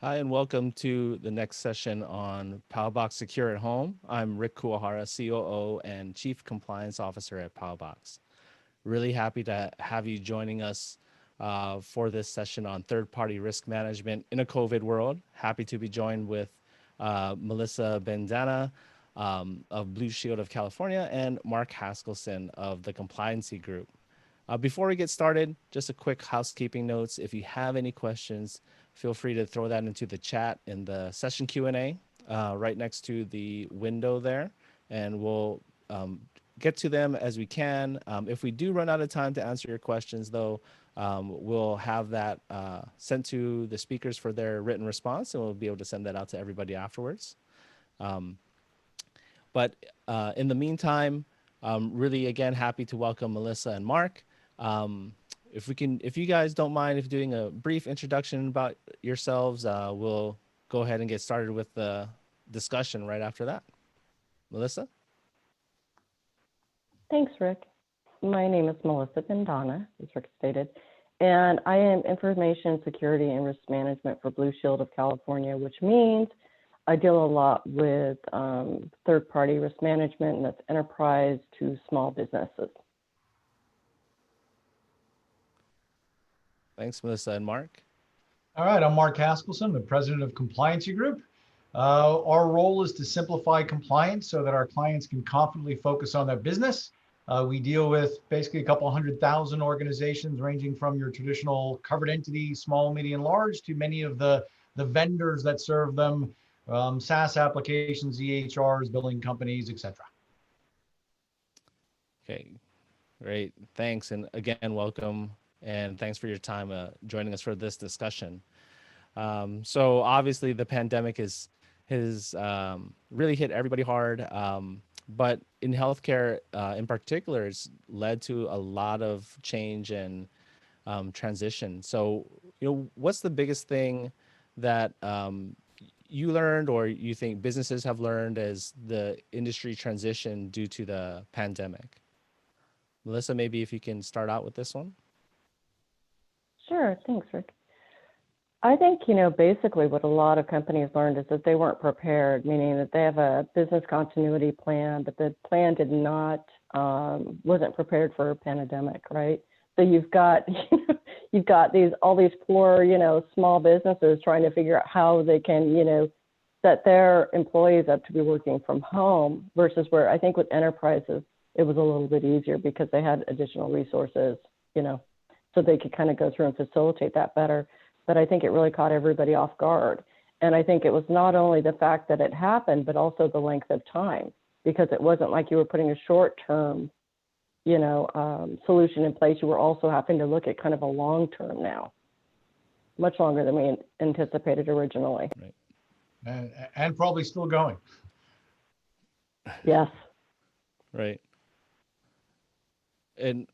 Hi, and welcome to the next session on Powbox Secure at Home. I'm Rick Kuwahara, COO and Chief Compliance Officer at Powbox. Really happy to have you joining us for this session on third-party risk management in a COVID world. Happy to be joined with Melissa Bendana of Blue Shield of California and Mark Haskelson of the Compliancy Group. Before we get started, just a quick housekeeping notes. If you have any questions, feel free to throw that into the chat in the session Q&A right next to the window there, and we'll get to them as we can. If we do run out of time to answer your questions, though, we'll have that sent to the speakers for their written response, and we'll be able to send that out to everybody afterwards. But in the meantime, really, again, happy to welcome Melissa and Mark. If you guys don't mind, if doing a brief introduction about yourselves, we'll go ahead and get started with the discussion right after that. Melissa? Thanks, Rick. My name is Melissa Bendana, as Rick stated, and I am Information Security and Risk Management for Blue Shield of California, which means I deal a lot with third-party risk management, and that's enterprise to small businesses. Thanks, Melissa and Mark. All right, I'm Mark Haskelson, the president of Compliancy Group. Our role is to simplify compliance so that our clients can confidently focus on their business. We deal with basically a couple 100,000 organizations ranging from your traditional covered entity, small, medium, large, to many of the vendors that serve them, SaaS applications, EHRs, billing companies, etc. Okay, great. Thanks. And again, welcome. And thanks for your time joining us for this discussion. So obviously the pandemic has really hit everybody hard, but in healthcare in particular, it's led to a lot of change and transition. So, what's the biggest thing that you learned or you think businesses have learned as the industry transitioned due to the pandemic? Melissa, maybe if you can start out with this one. Sure, thanks, Rick. I think, basically what a lot of companies learned is that they weren't prepared, meaning that they have a business continuity plan, but the plan wasn't prepared for a pandemic, right? So you've got, all these poor, small businesses trying to figure out how they can, set their employees up to be working from home versus where I think with enterprises, it was a little bit easier because they had additional resources, so they could kind of go through and facilitate that better. But I think it really caught everybody off guard. And I think it was not only the fact that it happened, but also the length of time, because it wasn't like you were putting a short-term, solution in place. You were also having to look at kind of a long-term now, much longer than we anticipated originally. Right. And probably still going. Yes. Right. And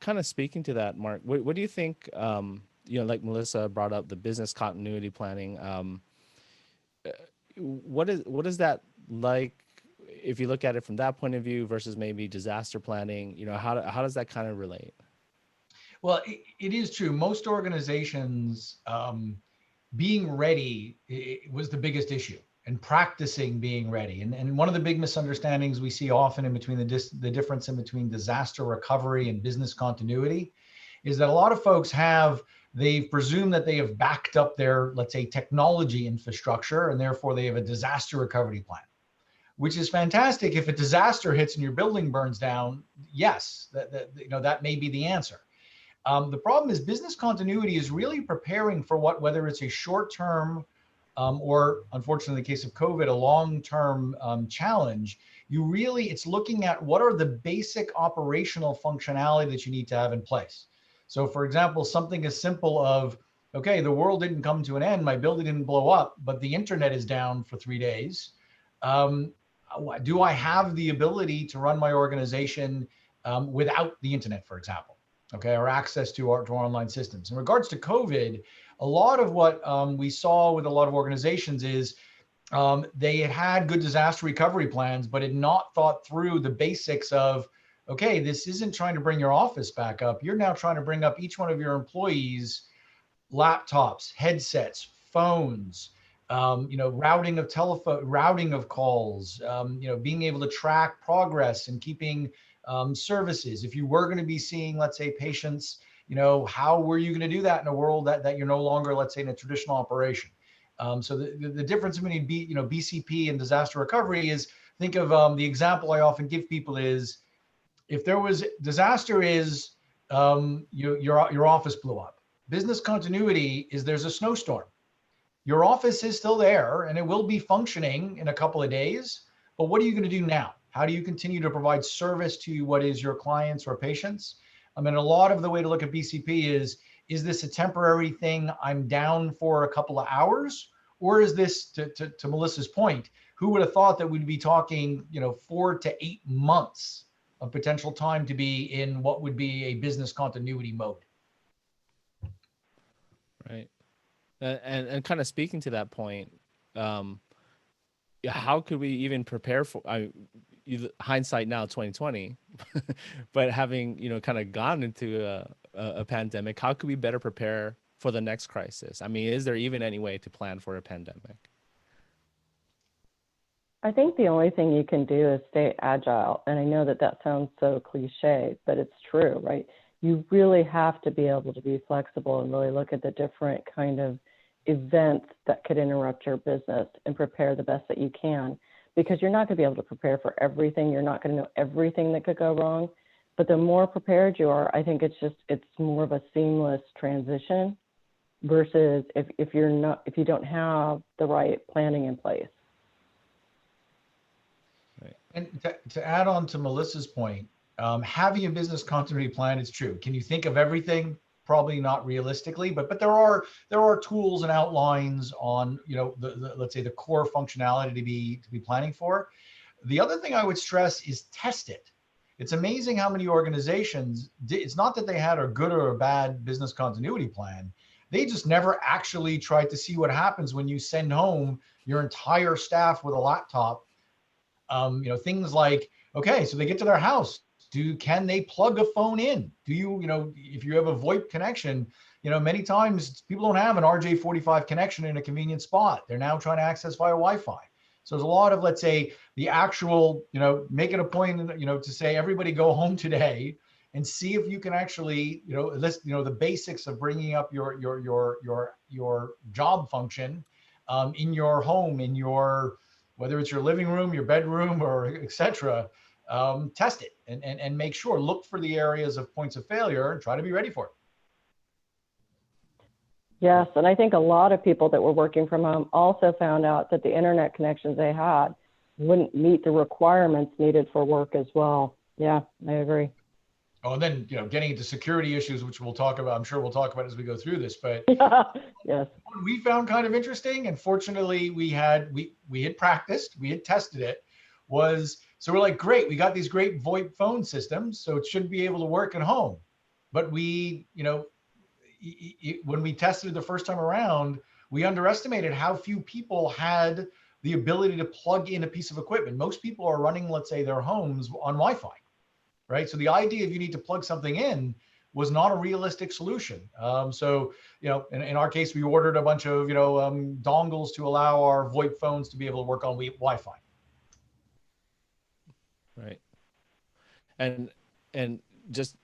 kind of speaking to that, Mark, what do you think, like Melissa brought up the business continuity planning, what is that like if you look at it from that point of view versus maybe disaster planning? How does that kind of relate? Well, it is true. Most organizations being ready was the biggest issue, and practicing being ready. And one of the big misunderstandings we see often in between the difference in between disaster recovery and business continuity is that a lot of folks they've presumed that they have backed up their, let's say, technology infrastructure, and therefore they have a disaster recovery plan, which is fantastic. If a disaster hits and your building burns down, yes, that may be the answer. The problem is business continuity is really preparing for whether it's a short-term or, unfortunately, in the case of COVID, a long-term challenge. It's looking at what are the basic operational functionality that you need to have in place. So, for example, something as simple of, okay, the world didn't come to an end, my building didn't blow up, but the internet is down for 3 days. Do I have the ability to run my organization without the internet, for example? Okay, or access to our online systems. In regards to COVID, a lot of what we saw with a lot of organizations is they had good disaster recovery plans, but had not thought through the basics of, okay, this isn't trying to bring your office back up. You're now trying to bring up each one of your employees' laptops, headsets, phones, routing of telephone, routing of calls, being able to track progress and keeping services. If you were going to be seeing, let's say, patients, how were you going to do that in a world that you're no longer, let's say, in a traditional operation? So the difference between BCP and disaster recovery is, think of the example I often give people is, if there was disaster is your office blew up. Business continuity is there's a snowstorm. Your office is still there and it will be functioning in a couple of days, but what are you going to do now? How do you continue to provide service to what is your clients or patients? I mean, a lot of the way to look at BCP is this a temporary thing? I'm down for a couple of hours, or is this, to Melissa's point, who would have thought that we'd be talking, 4 to 8 months of potential time to be in what would be a business continuity mode? Right. And kind of speaking to that point, how could we even prepare for, hindsight now 2020, but having, kind of gone into a pandemic, how could we better prepare for the next crisis? I mean, is there even any way to plan for a pandemic? I think the only thing you can do is stay agile. And I know that sounds so cliche, but it's true, right? You really have to be able to be flexible and really look at the different kind of events that could interrupt your business and prepare the best that you can, because you're not going to be able to prepare for everything. You're not going to know everything that could go wrong, but the more prepared you are, I think it's more of a seamless transition versus if you don't have the right planning in place. Right. And to add on to Melissa's point, having a business continuity plan is true. Can you think of everything? Probably not realistically, but there are tools and outlines on let's say the core functionality to be planning for. The other thing I would stress is test it. It's amazing how many organizations, it's not that they had a good or a bad business continuity plan. They just never actually tried to see what happens when you send home your entire staff with a laptop. Things like, okay, so they get to their house. Can they plug a phone in? Do you, if you have a VoIP connection, many times people don't have an RJ45 connection in a convenient spot. They're now trying to access via Wi-Fi. So there's a lot of, let's say, the actual, make it a point, to say everybody go home today and see if you can actually, list, the basics of bringing up your job function in your home, in your, whether it's your living room, your bedroom, or et cetera. Test it and make sure, look for the areas of points of failure and try to be ready for it. Yes, and I think a lot of people that were working from home also found out that the internet connections they had wouldn't meet the requirements needed for work as well. Yeah, I agree. Oh, and then, getting into security issues, which we'll talk about, I'm sure we'll talk about as we go through this, but yes, what we found kind of interesting, and fortunately we had practiced, we had tested it, was, so we're like, great, we got these great VoIP phone systems, so it should be able to work at home. But we, when we tested it the first time around, we underestimated how few people had the ability to plug in a piece of equipment. Most people are running, let's say, their homes on Wi-Fi, right? So the idea of you need to plug something in was not a realistic solution. So, in our case, we ordered a bunch of, dongles to allow our VoIP phones to be able to work on Wi-Fi. Right. And just,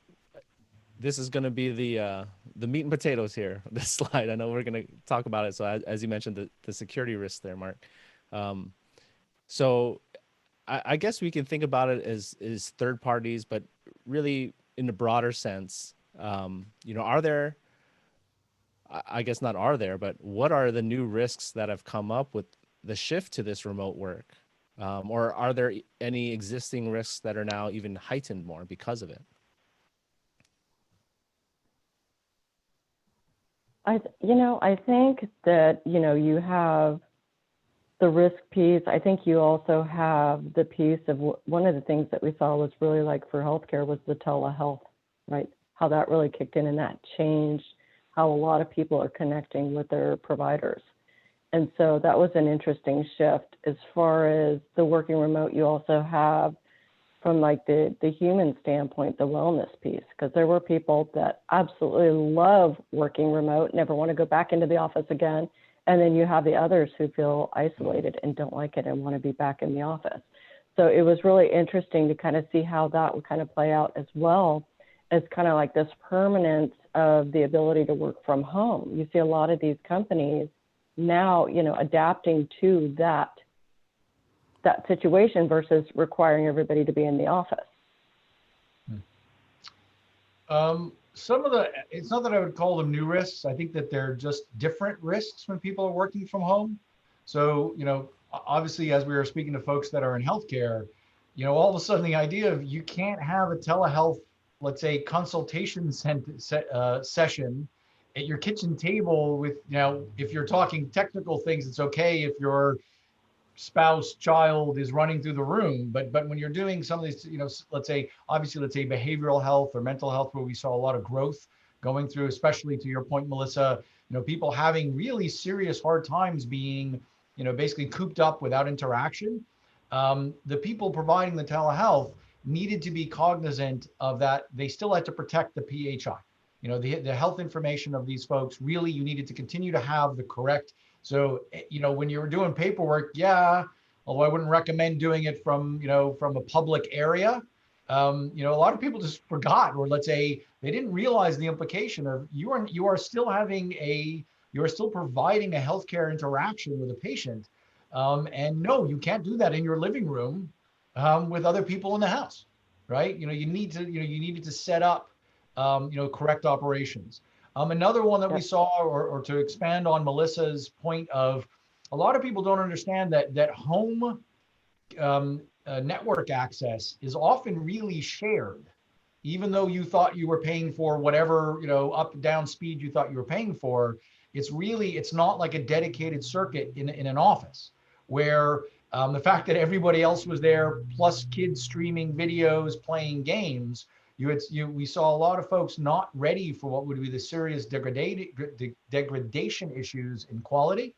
this is going to be the meat and potatoes here, this slide. I know we're going to talk about it. So as you mentioned, the security risks there, Mark. So I guess we can think about it as third parties, but really in the broader sense, are there, I guess not are there, but what are the new risks that have come up with the shift to this remote work? Or are there any existing risks that are now even heightened more because of it? I think that, you have the risk piece. I think you also have the piece of one of the things that we saw was really like for healthcare was the telehealth, right? How that really kicked in and that changed how a lot of people are connecting with their providers. And so that was an interesting shift. As far as the working remote, you also have from like the human standpoint, the wellness piece, because there were people that absolutely love working remote, never want to go back into the office again. And then you have the others who feel isolated and don't like it and want to be back in the office. So it was really interesting to kind of see how that would kind of play out, as well as kind of like this permanence of the ability to work from home. You see a lot of these companies now, adapting to that situation versus requiring everybody to be in the office. Some of it's not that I would call them new risks. I think that they're just different risks when people are working from home. So, obviously, as we were speaking to folks that are in healthcare, all of a sudden the idea of you can't have a telehealth, let's say, consultation session at your kitchen table with, if you're talking technical things, it's okay if your spouse, child is running through the room. But when you're doing some of these, let's say behavioral health or mental health, where we saw a lot of growth going through, especially to your point, Melissa, people having really serious hard times being, basically cooped up without interaction. The people providing the telehealth needed to be cognizant of that. They still had to protect the PHI. The health information of these folks, really, you needed to continue to have the correct. So, when you were doing paperwork, although I wouldn't recommend doing it from a public area, a lot of people just forgot, or let's say they didn't realize the implication of you are still providing a healthcare interaction with a patient. And no, you can't do that in your living room with other people in the house, right? You needed to set up, correct operations. Another one that we saw, or to expand on Melissa's point of, a lot of people don't understand that home network access is often really shared. Even though you thought you were paying for whatever, up down speed you thought you were paying for, it's not like a dedicated circuit in an office where the fact that everybody else was there, plus kids streaming videos, playing games, we saw a lot of folks not ready for what would be the serious degradation issues in quality.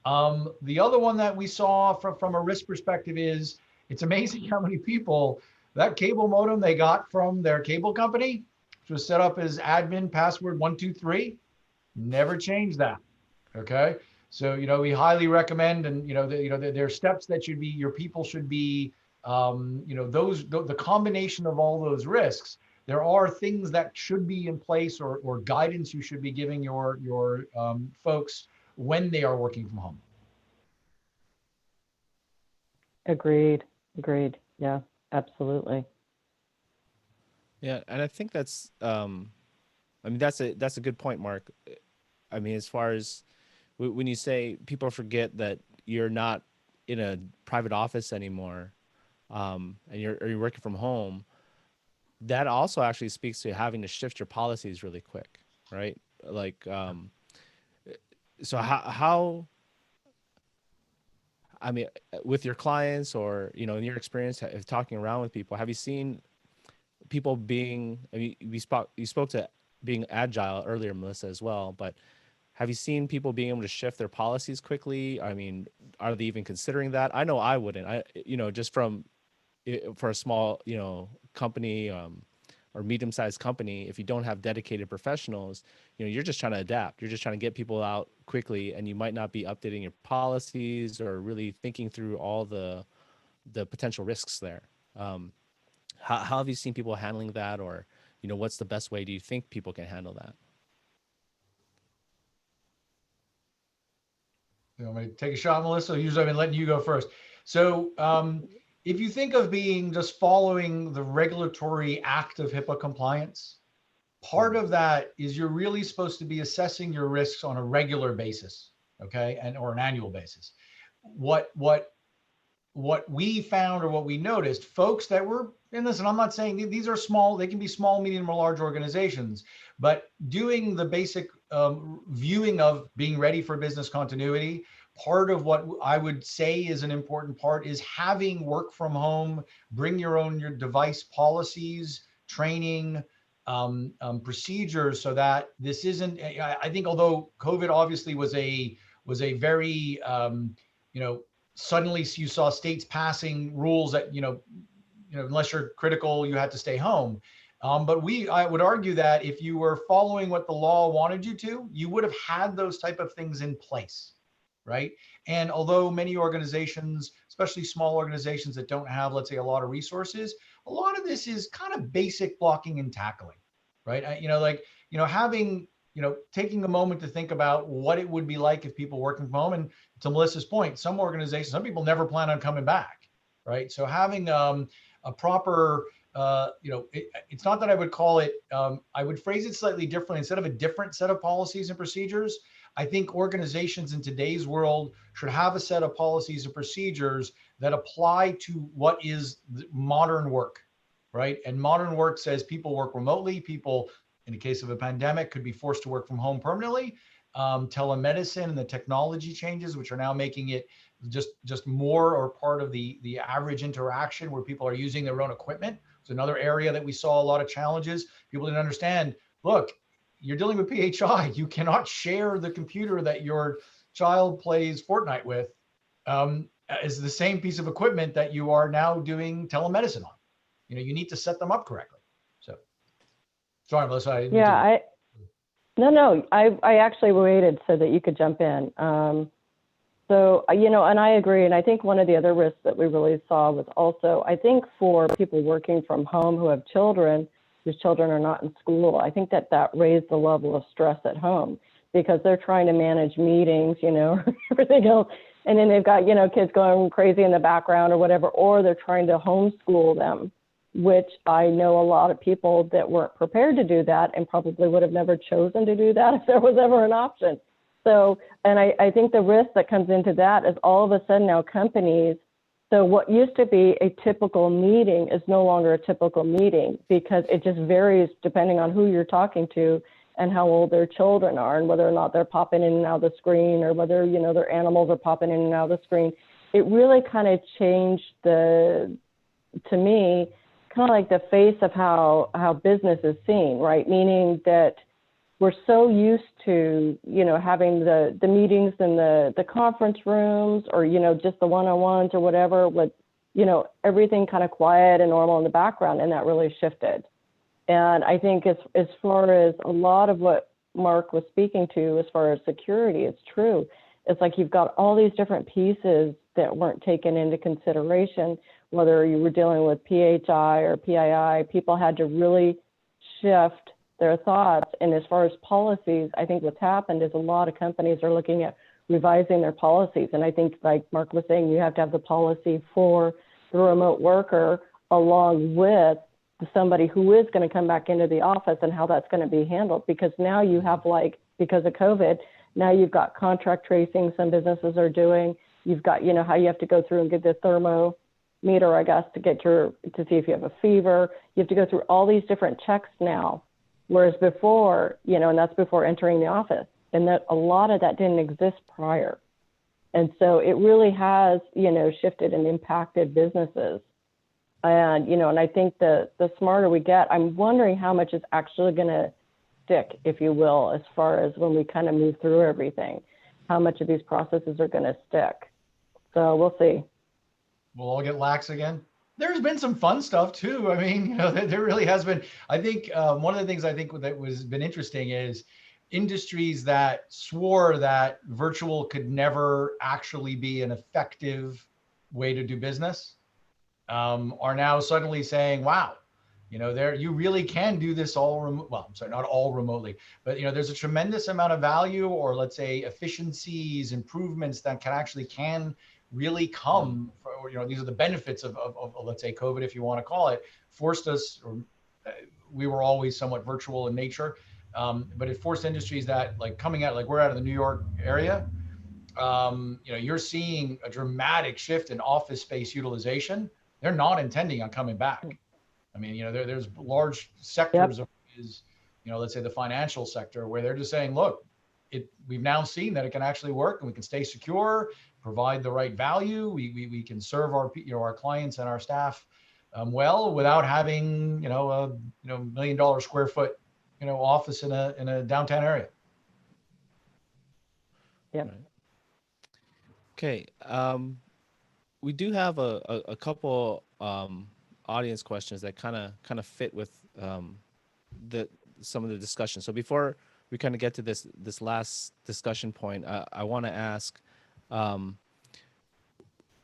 The other one that we saw from a risk perspective is, it's amazing how many people, that cable modem they got from their cable company, which was set up as admin password 123, never changed that. Okay. So, we highly recommend, and, there are steps that your people should be, the combination of all those risks. There are things that should be in place, or guidance you should be giving your folks when they are working from home. Agreed. Yeah, absolutely. Yeah, and I think that's that's a good point, Mark. I mean, as far as when you say people forget that you're not in a private office anymore, and you're working from home, that also actually speaks to having to shift your policies really quick, right? Like, so how I mean, with your clients, or in your experience of talking around with people, have you seen people being? I mean, you spoke to being agile earlier, Melissa, as well, but have you seen people being able to shift their policies quickly? I mean, are they even considering that? I know I wouldn't. Just for a small, company, or medium-sized company, if you don't have dedicated professionals, you're just trying to adapt. You're just trying to get people out quickly, and you might not be updating your policies or really thinking through all the potential risks there. How have you seen people handling that, or what's the best way do you think people can handle that? You want me to take a shot, Melissa? Usually I've been letting you go first. So if you think of being just following the regulatory act of HIPAA compliance, part of that is you're really supposed to be assessing your risks on a regular basis, okay, or an annual basis. What we found, or what we noticed, folks that were in this, and I'm not saying these are small, they can be small, medium, or large organizations, but doing the basic viewing of being ready for business continuity, part of what I would say is an important part is having work from home, bring your device policies, training, procedures, so that this isn't, I think, although COVID obviously was a very, suddenly you saw states passing rules that, unless you're critical, you had to stay home. But I would argue that if you were following what the law wanted you to, you would have had those type of things in place, right? And although many organizations, especially small organizations that don't have, let's say, a lot of resources, a lot of this is kind of basic blocking and tackling, right? Having, taking a moment to think about what it would be like if people working from home. And to Melissa's point, some organizations, some people never plan on coming back, right? So having a proper it's not that I would call it, I would phrase it slightly differently. Instead of a different set of policies and procedures, I think organizations in today's world should have a set of policies and procedures that apply to what is modern work, right? And modern work says people work remotely. People, in the case of a pandemic, could be forced to work from home permanently. Telemedicine and the technology changes, which are now making it just more or part of the average interaction where people are using their own equipment. It's another area that we saw a lot of challenges. People didn't understand, look, you're dealing with PHI. You cannot share the computer that your child plays Fortnite with as the same piece of equipment that you are now doing telemedicine on. You need to set them up correctly. So, sorry, Melissa. No, I actually waited so that you could jump in. So, and I agree. And I think one of the other risks that we really saw was also, I think for people working from home who have children, whose children are not in school, I think that raised the level of stress at home because they're trying to manage meetings, everything else. And then they've got, kids going crazy in the background or whatever, or they're trying to homeschool them, which I know a lot of people that weren't prepared to do that and probably would have never chosen to do that if there was ever an option. So, and I think the risk that comes into that is all of a sudden now companies, so what used to be a typical meeting is no longer a typical meeting because it just varies depending on who you're talking to and how old their children are and whether or not they're popping in and out of the screen or whether, their animals are popping in and out of the screen. It really kind of changed to me, kind of like the face of how business is seen, right? Meaning that we're so used to, having the meetings in the conference rooms or, just the one-on-ones or whatever with, everything kind of quiet and normal in the background. And that really shifted. And I think as far as a lot of what Mark was speaking to, as far as security, it's true. It's like you've got all these different pieces that weren't taken into consideration, whether you were dealing with PHI or PII, people had to really shift their thoughts. And as far as policies, I think what's happened is a lot of companies are looking at revising their policies. And I think, like Mark was saying, you have to have the policy for the remote worker along with somebody who is going to come back into the office and how that's going to be handled. Because now you have, because of COVID, now you've got contract tracing some businesses are doing. You've got, how you have to go through and get the thermometer, I guess, to see if you have a fever. You have to go through all these different checks now. Whereas before, and that's before entering the office, and that a lot of that didn't exist prior. And so it really has, shifted and impacted businesses. And, and I think the smarter we get, I'm wondering how much is actually going to stick, if you will, as far as when we kind of move through everything, how much of these processes are going to stick. So we'll see. We'll all get lax again. There's been some fun stuff too. I mean, there really has been. I think one of the things I think that was been interesting is industries that swore that virtual could never actually be an effective way to do business are now suddenly saying, wow, you really can do this all remote. Well, I'm sorry, not all remotely, but there's a tremendous amount of value or let's say efficiencies, improvements that can really come for, these are the benefits of let's say COVID, if you want to call it, forced us, or we were always somewhat virtual in nature, but it forced industries that coming out, we're out of the New York area, you're seeing a dramatic shift in office space utilization. They're not intending on coming back. I mean, there's large sectors of let's say the financial sector where they're just saying, look, we've now seen that it can actually work and we can stay secure, provide the right value. We can serve our clients and our staff well without having a $1 million square foot office in a downtown area. Yeah. Right. Okay. We do have a couple audience questions that kind of fit with the some of the discussion. So before we kind of get to this last discussion point, I want to ask,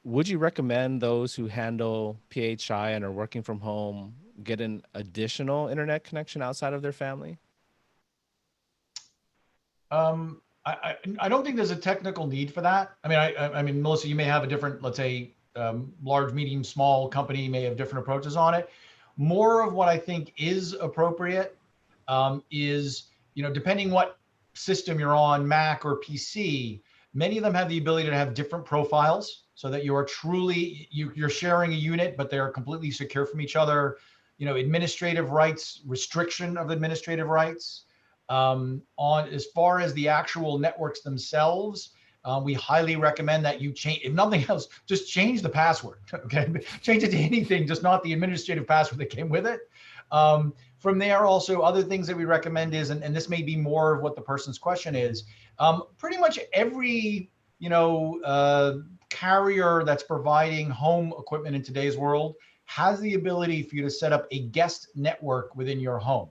would you recommend those who handle PHI and are working from home get an additional internet connection outside of their family? I don't think there's a technical need for that. I mean, Melissa, you may have a different, let's say, large, medium, small company may have different approaches on it. More of what I think is appropriate is, depending what system you're on, Mac or PC, many of them have the ability to have different profiles so that you are truly, you're sharing a unit, but they're completely secure from each other. Administrative rights, restriction of administrative rights. On as far as the actual networks themselves, we highly recommend that you change, if nothing else, just change the password, okay? Change it to anything, just not the administrative password that came with it. From there, also other things that we recommend is, and this may be more of what the person's question is, pretty much every, carrier that's providing home equipment in today's world has the ability for you to set up a guest network within your home,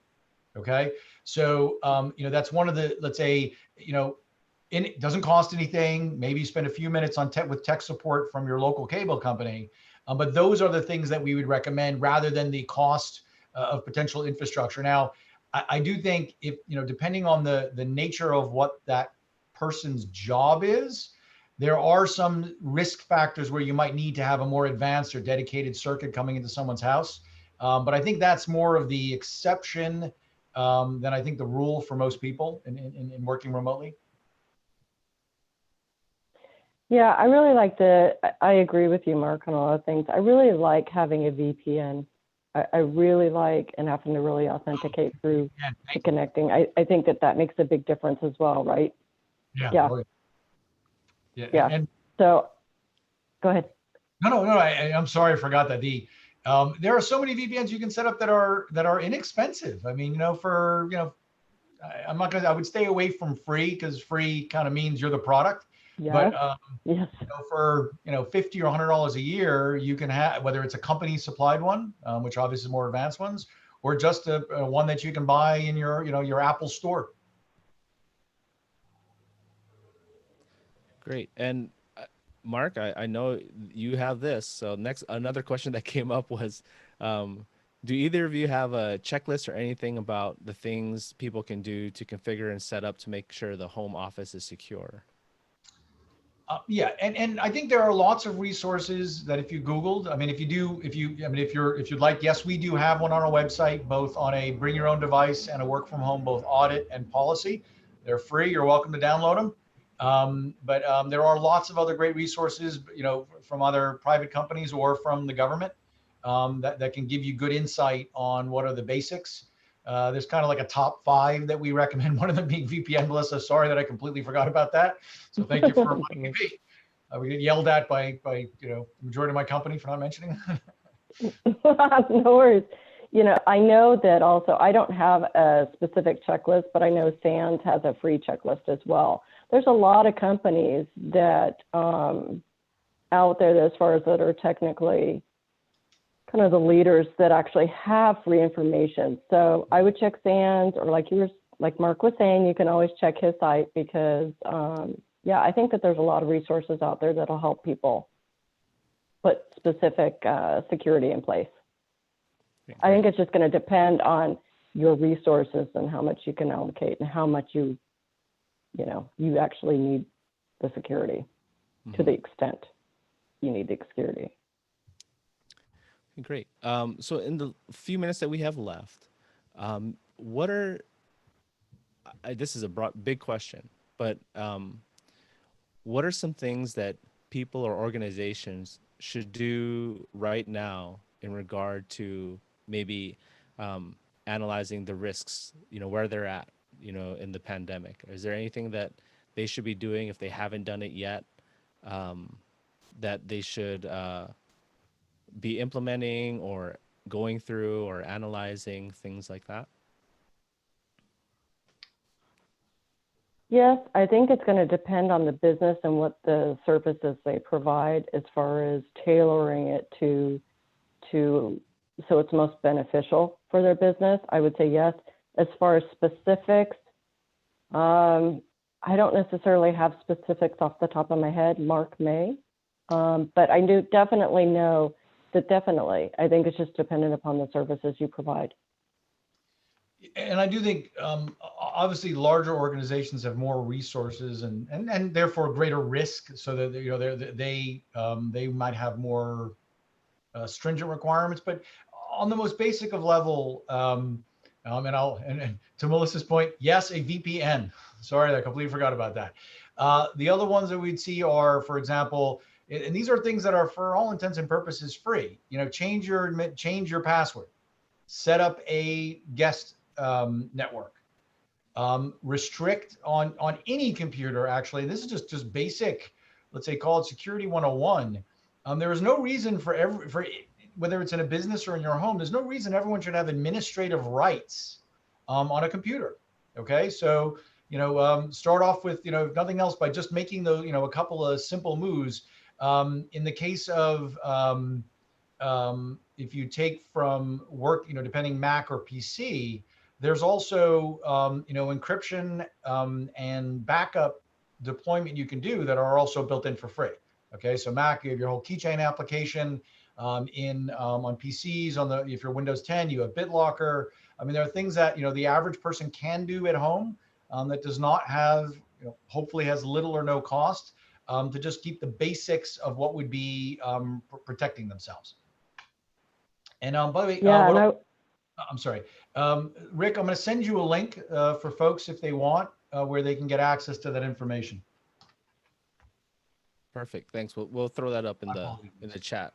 okay? So, that's one of the, let's say, it doesn't cost anything. Maybe you spend a few minutes on with tech support from your local cable company. But those are the things that we would recommend rather than the cost of potential infrastructure. Now, I do think if, depending on the nature of what that person's job is, there are some risk factors where you might need to have a more advanced or dedicated circuit coming into someone's house. But I think that's more of the exception than I think the rule for most people in working remotely. Yeah, I agree with you, Mark, on a lot of things. I really like having a VPN. I really like and having to really authenticate through to connecting. I think that makes a big difference as well, right? Yeah. Yeah. And so go ahead. No. I'm sorry, I forgot that. There are so many VPNs you can set up that are inexpensive. I mean, I would stay away from free because free kind of means you're the product. Yes. But yes. For $50 or $100 a year, you can have, whether it's a company supplied one, which obviously is more advanced ones, or just a one that you can buy in your Apple store. Great. And Mark, I know you have this. So another question that came up was, do either of you have a checklist or anything about the things people can do to configure and set up to make sure the home office is secure? Yeah, and I think there are lots of resources that if you Googled, if you'd like, yes, we do have one on our website, both on a bring your own device and a work from home, both audit and policy. They're free. You're welcome to download them. But there are lots of other great resources, from other private companies or from the government that can give you good insight on what are the basics. There's kind of like a top 5 that we recommend. One of them being VPN. Melissa, sorry that I completely forgot about that. So thank you for reminding me. We get yelled at by the majority of my company for not mentioning that. No worries. I know that also, I don't have a specific checklist, but I know SANS has a free checklist as well. There's a lot of companies that out there as far as that are technically kind of the leaders that actually have free information. So I would check SANS, or like Mark was saying, you can always check his site because, I think that there's a lot of resources out there that'll help people put specific security in place. Okay, I think it's just going to depend on your resources and how much you can allocate and how much you actually need the security to the extent you need the security. Great. So in the few minutes that we have left, this is a big question, but what are some things that people or organizations should do right now in regard to maybe analyzing the risks, where they're at, in the pandemic? Is there anything that they should be doing if they haven't done it yet, that they should be implementing or going through or analyzing, things like that? Yes, I think it's going to depend on the business and what the services they provide as far as tailoring it to so it's most beneficial for their business, I would say yes. As far as specifics, I don't necessarily have specifics off the top of my head. Mark may, but I do definitely know that I think it's just dependent upon the services you provide. And I do think, obviously, larger organizations have more resources and therefore greater risk, so that they might have more stringent requirements. But on the most basic of level, and to Melissa's point, yes, a VPN. Sorry, I completely forgot about that. The other ones that we'd see are, for example, and these are things that are, for all intents and purposes, free. Change your password, set up a guest network, restrict on any computer. Actually, this is just basic. Let's say, call it security 101. There is no reason for whether it's in a business or in your home, there's no reason everyone should have administrative rights on a computer. Okay, so start off with if nothing else by just making those a couple of simple moves. In the case of if you take from work, depending Mac or PC, there's also encryption and backup deployment you can do that are also built in for free. Okay, so Mac, you have your whole keychain application. On PCs, if you're Windows 10, you have BitLocker. I mean, there are things that the average person can do at home that does not have, hopefully has little or no cost to just keep the basics of what would be protecting themselves. And by the way, Yeah, I'm sorry, Rick, I'm going to send you a link for folks if they want, where they can get access to that information. Perfect. Thanks. We'll throw that up in the chat.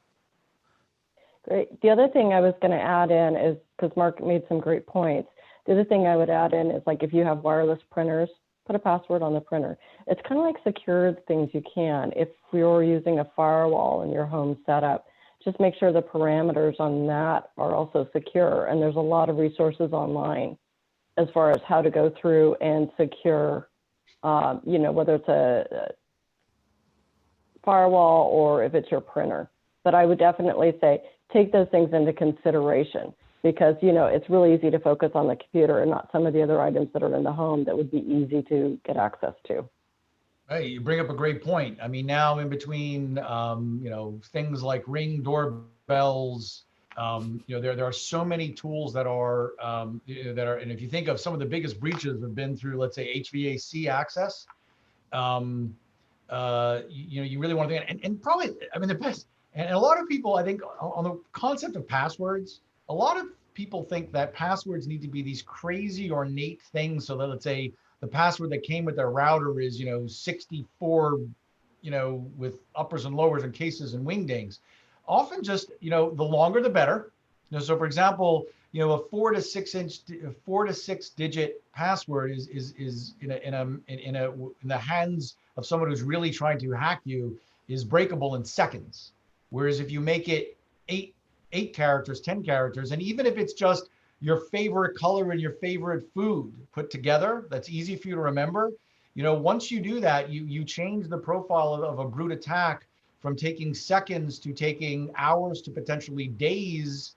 Great. The other thing I was going to add in is, because Mark made some great points, the other thing I would add in is, like, if you have wireless printers, put a password on the printer. It's kind of like secure things you can. If you're using a firewall in your home setup, just make sure the parameters on that are also secure. And there's a lot of resources online as far as how to go through and secure, whether it's a firewall or if it's your printer. But I would definitely say take those things into consideration, because it's really easy to focus on the computer and not some of the other items that are in the home that would be easy to get access to. Hey, you bring up a great point. I mean, now in between, things like Ring doorbells, there are so many tools that are, and if you think of some of the biggest breaches have been through, let's say, HVAC access, you really want to think, and probably, I mean, the best, and a lot of people, I think, on the concept of passwords, a lot of people think that passwords need to be these crazy ornate things. So that, let's say, the password that came with their router is, 64, with uppers and lowers and cases and wingdings. Often just, the longer the better. So for example, a 4 to 6 digit password is in the hands of someone who's really trying to hack you is breakable in seconds. Whereas if you make it eight characters, 10 characters, and even if it's just your favorite color and your favorite food put together, that's easy for you to remember. Once you do that, you change the profile of a brute attack from taking seconds to taking hours to potentially days.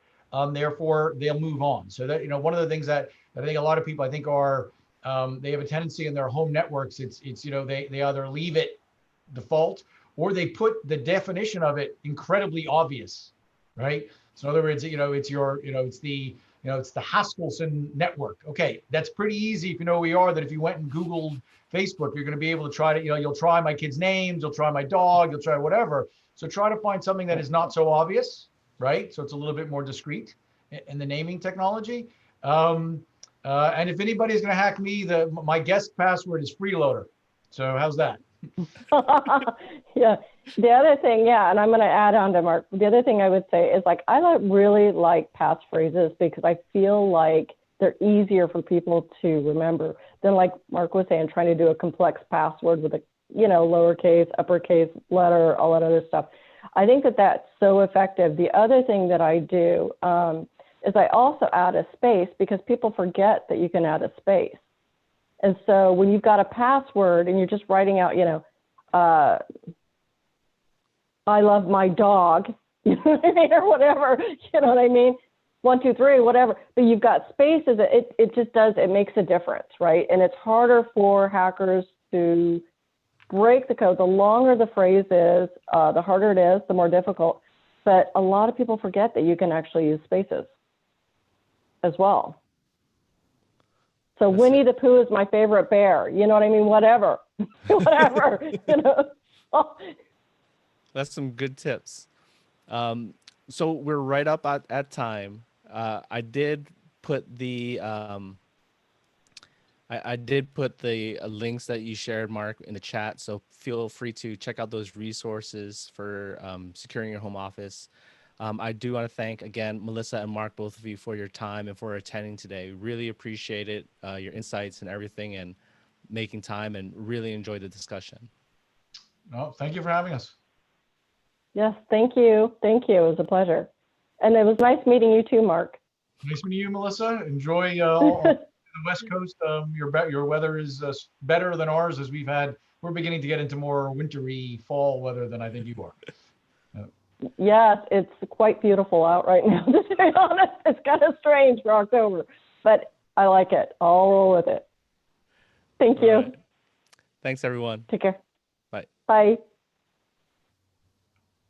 Therefore, they'll move on. So that, one of the things that I think a lot of people, I think, are, they have a tendency in their home networks, it's they either leave it default or they put the definition of it incredibly obvious, right? So in other words, it's your, it's the Haskellson network. Okay, that's pretty easy if you know who we are, that if you went and Googled Facebook, you're going to be able to try to, you'll try my kids' names, you'll try my dog, you'll try whatever. So try to find something that is not so obvious, right? So it's a little bit more discreet in the naming technology. And if anybody's going to hack me, my guest password is freeloader. So how's that? Yeah. The other thing, and I'm going to add on to Mark. The other thing I would say is, like, I really like passphrases because I feel like they're easier for people to remember than, like Mark was saying, trying to do a complex password with a, lowercase, uppercase letter, all that other stuff. I think that that's so effective. The other thing that I do is I also add a space, because people forget that you can add a space. And so when you've got a password and you're just writing out, I love my dog, or whatever, you know what I mean? 1, 2, 3, whatever. But you've got spaces. It just does. It makes a difference, right? And it's harder for hackers to break the code. The longer the phrase is, the harder it is, the more difficult. But a lot of people forget that you can actually use spaces as well. So That's Winnie it. the Pooh is my favorite bear. You know what I mean? Whatever, whatever. You know. That's some good tips. So we're right up at time. I did put the I did put the links that you shared, Mark, in the chat. So feel free to check out those resources for securing your home office. I do want to thank again Melissa and Mark, both of you, for your time and for attending today. Really appreciate it, your insights and everything, and making time, and really enjoyed the discussion. No, thank you for having us. Yes, thank you. Thank you. It was a pleasure. And it was nice meeting you too, Mark. Nice meeting you, Melissa. Enjoy all the West Coast. Your weather is better than ours, as we're beginning to get into more wintry fall weather than I think you are. Yes, it's quite beautiful out right now, to be honest. It's kind of strange for October, but I like it. I'll roll with it. Thank you. All right. Thanks, everyone. Take care. Bye. Bye.